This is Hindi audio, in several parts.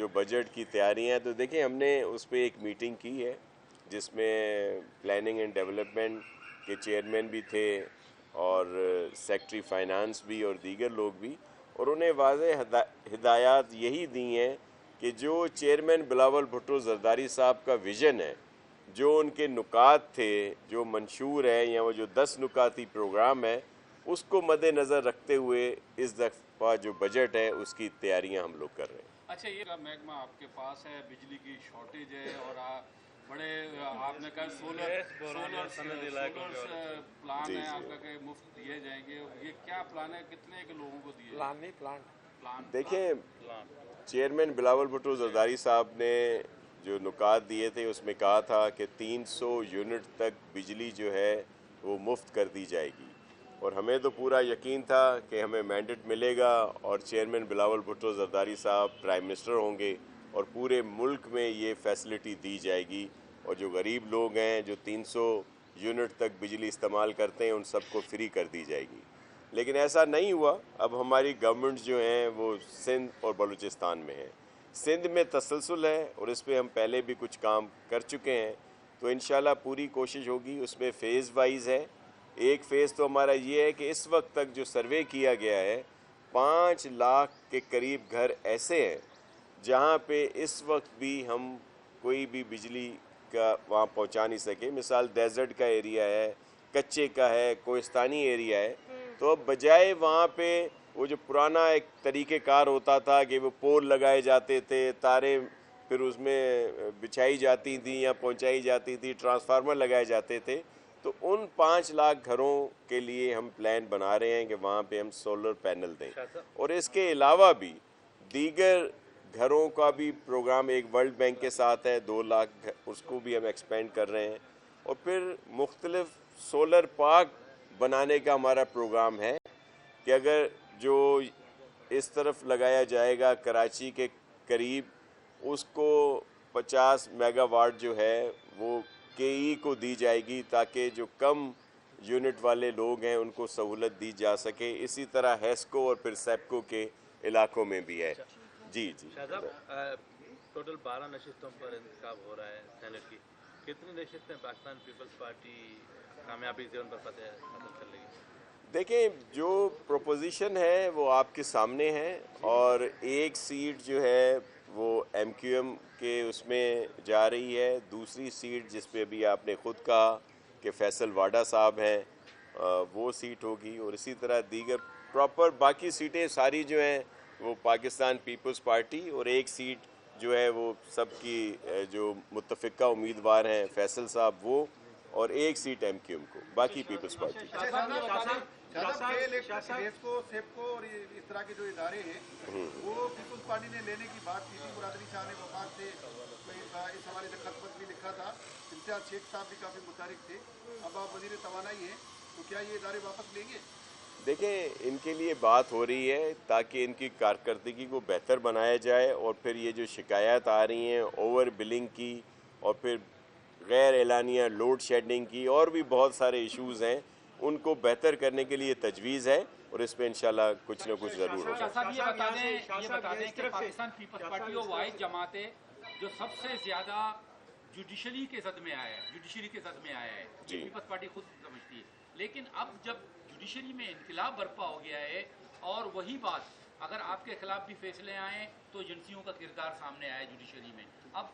जो बजट की तैयारियां हैं, तो देखिए हमने उस पर एक मीटिंग की है जिसमें प्लानिंग एंड डेवलपमेंट के चेयरमैन भी थे और सेक्रेटरी फाइनेंस भी और दीगर लोग भी, और उन्हें वाज़ेह हिदायत यही दी हैं कि जो चेयरमैन बिलावल भुट्टो जरदारी साहब का विज़न है, जो उनके नुकात थे, जो मंशूर है, या वो जो 10 नुकाती प्रोग्राम है, उसको मद्देनज़र रखते हुए इस दफ़ा जो बजट है उसकी तैयारियां हम लोग कर रहे हैं। अच्छा, ये महकमा आपके पास है, बिजली की शॉर्टेज है और बड़े आपने कहा सोलर प्लान है आपका कि मुफ्त दिए जाएंगे, ये क्या प्लान है, कितने के लोगों को दिए? प्लान देखिए, चेयरमैन बिलावल भुट्टो जरदारी साहब ने जो नुकात दिए थे उसमें कहा था कि 300 यूनिट तक बिजली जो है वो मुफ्त कर दी जाएगी, और हमें तो पूरा यकीन था कि हमें मैंडेट मिलेगा और चेयरमैन बिलावल भुट्टो जरदारी साहब प्राइम मिनिस्टर होंगे और पूरे मुल्क में ये फैसिलिटी दी जाएगी, और जो गरीब लोग हैं जो 300 यूनिट तक बिजली इस्तेमाल करते हैं उन सबको फ्री कर दी जाएगी। लेकिन ऐसा नहीं हुआ। अब हमारी गवर्नमेंट जो हैं वो सिंध और बलूचिस्तान में है। सिंध में तसलसल है और इस पर हम पहले भी कुछ काम कर चुके हैं, तो इंशाल्लाह पूरी कोशिश होगी। उसमें फ़ेज़ वाइज है। एक फ़ेज़ तो हमारा ये है कि इस वक्त तक जो सर्वे किया गया है 5 लाख के करीब घर ऐसे हैं जहाँ पे इस वक्त भी हम कोई भी बिजली का वहाँ पहुँचा नहीं सके। मिसाल डेजर्ट का एरिया है, कच्चे का है, कोहिस्तानी एरिया है, तो अब बजाय वहाँ पे वो जो पुराना एक तरीक़ेकार होता था कि वो पोल लगाए जाते थे, तारें फिर उसमें बिछाई जाती थी या पहुँचाई जाती थी, ट्रांसफार्मर लगाए जाते थे, तो उन 5 लाख घरों के लिए हम प्लान बना रहे हैं कि वहाँ पे हम सोलर पैनल दें। और इसके अलावा भी दीगर घरों का भी प्रोग्राम एक वर्ल्ड बैंक के साथ है, 2 लाख, उसको भी हम एक्सपेंड कर रहे हैं। और फिर मुख्तलिफ सोलर पार्क बनाने का हमारा प्रोग्राम है कि अगर जो इस तरफ लगाया जाएगा कराची के करीब, उसको 50 मेगावाट जो है वो केई को दी जाएगी ताकि जो कम यूनिट वाले लोग हैं उनको सहूलत दी जा सके। इसी तरह हेस्को और फिर सेप्को के इलाकों में भी है। जी जी टोटल 12 नशिस्तों पर इंतखाब हो रहा है सेनेट की, कितनी नशिस्तें पाकिस्तान पीपल्स पार्टी कामयाबी से उन पर फतह हासिल कर लेगी? देखें, जो प्रोपोजिशन है वो आपके सामने है, और एक सीट जो है वो MQM के उसमें जा रही है। दूसरी सीट जिस पे अभी आपने ख़ुद कहा कि फैसल वाडा साहब हैं, वो सीट होगी, और इसी तरह दीगर प्रॉपर बाकी सीटें सारी जो हैं वो पाकिस्तान पीपल्स पार्टी, और एक सीट जो है वो सबकी जो मुत्तफ़िका उम्मीदवार हैं फैसल साहब वो, और एक सीट MQM को, बाकी पीपल्स पार्टी। सेप्को और इस तरह के जो इदारे हैं वो पीपल्स पार्टी ने लेने की बात की थी। मुरादली शाह ने वफाक से इस हवाले से खत भी लिखा था। इम्तियाज शेख साहब भी काफ़ी मुतारिक थे। अब आप वज़ीर तवानाई हैं, तो क्या ये इदारे वापस लेंगे? देखें, इनके लिए बात हो रही है ताकि इनकी कारकर्दगी को बेहतर बनाया जाए, और फिर ये जो शिकायत आ रही हैं ओवर बिलिंग की और फिर गैर एलानिया लोड शेडिंग की, और भी बहुत सारे इश्यूज़ हैं, उनको बेहतर करने के लिए तजवीज़ है, और इस पर इंशाल्लाह कुछ न कुछ ज़रूर होगा। ये बता दें कि पाकिस्तान पीपल्स पार्टी और वाहिद जमात है जो सबसे ज़्यादा जुडिशरी के जद में आया है, पीपल्स पार्टी खुद समझती है। लेकिन अब जब जुडिशरी में इनकलाब बर्पा हो गया है, और वही बात अगर आपके खिलाफ भी फैसले आए तो एजेंसियों का किरदार सामने आया जुडिशरी में। अब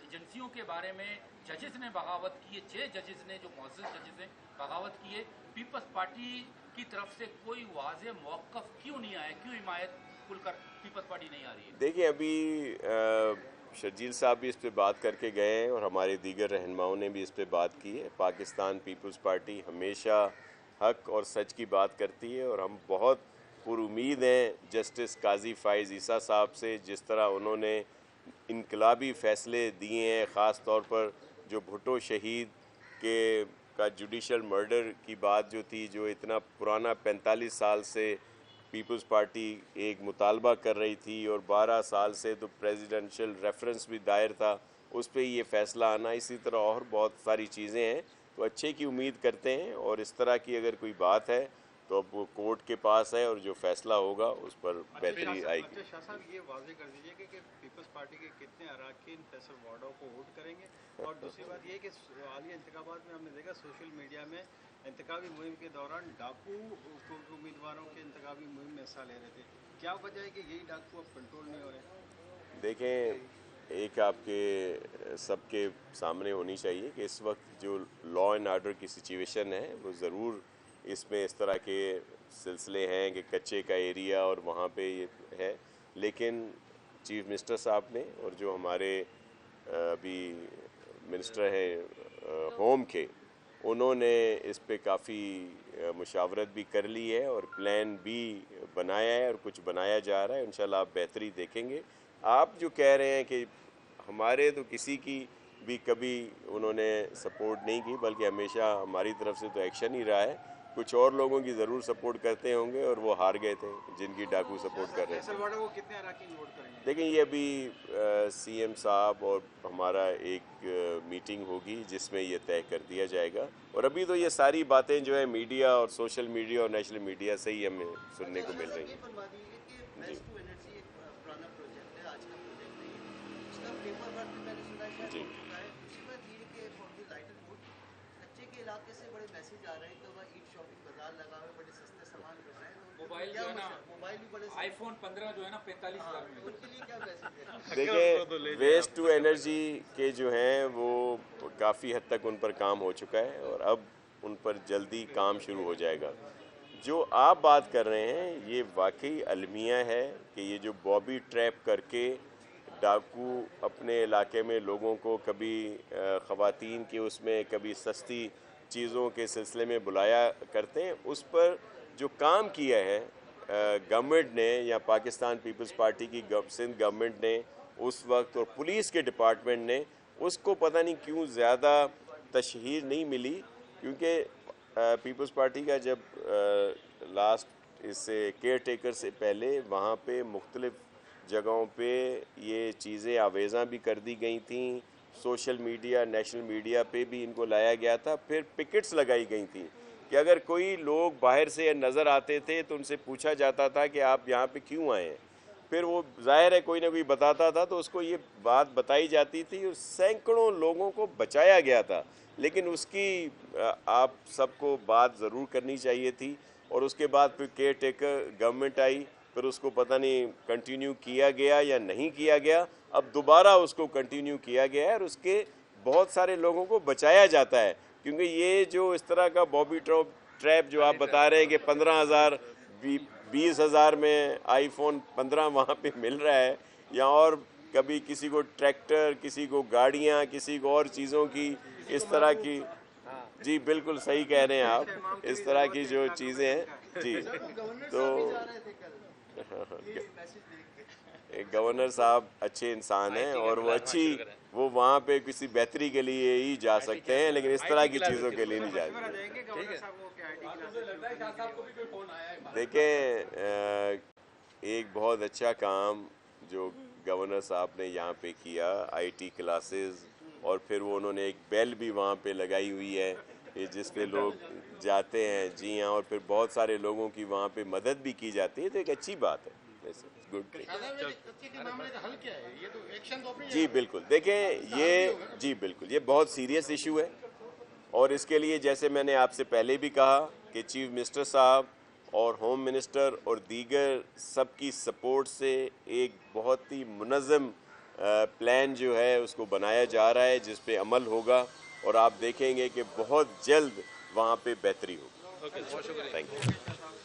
एजेंसियों के बारे में जजेस ने बगावत की है, 6 जजेस ने जो मुअज़्ज़ज़ जजेस हैं बगावत की है। पीपल्स पार्टी की तरफ से कोई वाज़ेह मौक़िफ़ क्यों नहीं आया, क्यों हिमायत खुलकर पीपल्स पार्टी नहीं आ रही है? देखिए, अभी शर्जील साहब भी इस पर बात करके गए हैं और हमारे दीगर रहनुमाओं ने भी इस पर बात की है। पाकिस्तान पीपल्स पार्टी हमेशा हक और सच की बात करती है, और हम बहुत पुरुमीद हैं जस्टिस काजी फ़ाइज़ ईसा साहब से, जिस तरह उन्होंने इनकलाबी फ़ैसले दिए हैं। ख़ास तौर पर जो भुट्टो शहीद के का जुडिशल मर्डर की बात जो थी, जो इतना पुराना 45 साल से पीपल्स पार्टी एक मुतालबा कर रही थी, और 12 साल से तो प्रेसिडेंशियल रेफरेंस भी दायर था, उस पर ये फ़ैसला आना, इसी तरह और बहुत सारी चीज़ें हैं। तो अच्छे की उम्मीद करते हैं, और इस तरह की अगर कोई बात है तो अब वो कोर्ट के पास है और जो फैसला होगा उस पर बेहतरी आएगी। अच्छा शाह साहब, ये वाजे कर दीजिए कि पीपल्स पार्टी के कितने अरकान फैसल वार्डों को वोट करेंगे, और दूसरी बात ये कि हालिया इंतखाबात में हमने देखा सोशल मीडिया में इंतखाबी मुहिम के दौरान डाकू उम्मीदवारों के इंतखाबी मुहिम में हिस्सा ले रहे थे। क्या वजह है कि यही डाकू अब कंट्रोल नहीं हो रहे? देखें, एक आपके सबके सामने होनी चाहिए कि इस वक्त जो लॉ एंड आर्डर की सिचुएशन है वो ज़रूर इसमें इस तरह के सिलसिले हैं कि कच्चे का एरिया और वहाँ पे ये है, लेकिन चीफ मिनिस्टर साहब ने और जो हमारे अभी मिनिस्टर हैं होम के, उन्होंने इस पे काफ़ी मुशावरत भी कर ली है और प्लान भी बनाया है और कुछ बनाया जा रहा है। इंशाल्लाह आप बेहतरी देखेंगे। आप जो कह रहे हैं कि हमारे तो किसी की भी कभी उन्होंने सपोर्ट नहीं की, बल्कि हमेशा हमारी तरफ से तो एक्शन ही रहा है। कुछ और लोगों की ज़रूर सपोर्ट करते होंगे और वो हार गए थे जिनकी डाकू सपोर्ट कर रहे थे। को कितने अरकान वोट करेंगे? लेकिन ये अभी सीएम साहब और हमारा एक मीटिंग होगी जिसमें ये तय कर दिया जाएगा, और अभी तो ये सारी बातें जो है मीडिया और सोशल मीडिया और नेशनल मीडिया से ही हमें सुनने को मिल रही हैं। जी मोबाइल जो है ना, आईफोन 15 जो है ना 45,000 में। देखिए, वेस्ट टू एनर्जी के जो हैं वो काफ़ी हद तक उन पर काम हो चुका है और अब उन पर जल्दी काम शुरू हो जाएगा। जो आप बात कर रहे हैं ये वाकई अलमिया है कि ये जो बॉबी ट्रैप करके डाकू अपने इलाके में लोगों को कभी ख़वातीन के उसमें कभी सस्ती चीज़ों के सिलसिले में बुलाया करते हैं, उस पर जो काम किया है गवर्नमेंट ने या पाकिस्तान पीपल्स पार्टी की सिंध गवर्नमेंट ने उस वक्त और पुलिस के डिपार्टमेंट ने, उसको पता नहीं क्यों ज़्यादा तशहीर नहीं मिली, क्योंकि पीपल्स पार्टी का जब लास्ट इससे केयर टेकर से पहले वहाँ पे मुख्तलिफ जगहों पे ये चीज़ें आवेज़ा भी कर दी गई थी, सोशल मीडिया नेशनल मीडिया पे भी इनको लाया गया था, फिर पिकेट्स लगाई गई थी कि अगर कोई लोग बाहर से नज़र आते थे तो उनसे पूछा जाता था कि आप यहाँ पे क्यों आए हैं, फिर वो जाहिर है कोई ना कोई बताता था तो उसको ये बात बताई जाती थी और सैकड़ों लोगों को बचाया गया था। लेकिन उसकी आप सबको बात ज़रूर करनी चाहिए थी, और उसके बाद फिर केयर टेकर गवर्नमेंट आई, फिर उसको पता नहीं कंटिन्यू किया गया या नहीं किया गया, अब दोबारा उसको कंटिन्यू किया गया है और उसके बहुत सारे लोगों को बचाया जाता है। क्योंकि ये जो इस तरह का बॉबी ट्रैप जो आप बता रहे हैं कि 15,000 20,000 में आईफोन 15 वहाँ पे मिल रहा है, या और कभी किसी को ट्रैक्टर, किसी को गाड़ियाँ, किसी को और चीज़ों की इस तरह की, जी बिल्कुल सही कह रहे हैं आप, इस तरह की जो चीज़ें हैं जी। तो गवर्नर साहब अच्छे इंसान हैं और वो वहाँ पे किसी बेहतरी के लिए ही जा सकते हैं, लेकिन इस तरह की चीज़ों के लिए नहीं जा सकते। देखें, एक बहुत अच्छा काम जो गवर्नर साहब ने यहाँ पे किया, IT क्लासेस, और फिर वो उन्होंने एक बेल भी वहाँ पे लगाई हुई है जिस पे लोग जाते हैं, जी हाँ, और फिर बहुत सारे लोगों की वहाँ पे मदद भी की जाती है, तो एक अच्छी बात है। गुड। जी बिल्कुल, देखें ये बिल्कुल ये बहुत सीरियस इशू है, और इसके लिए जैसे मैंने आपसे पहले भी कहा कि चीफ मिनिस्टर साहब और होम मिनिस्टर और दीगर सबकी सपोर्ट से एक बहुत ही मुनज़्ज़म प्लान जो है उसको बनाया जा रहा है जिस पे अमल होगा, और आप देखेंगे कि बहुत जल्द वहाँ पे बेहतरी होगी। Thank you.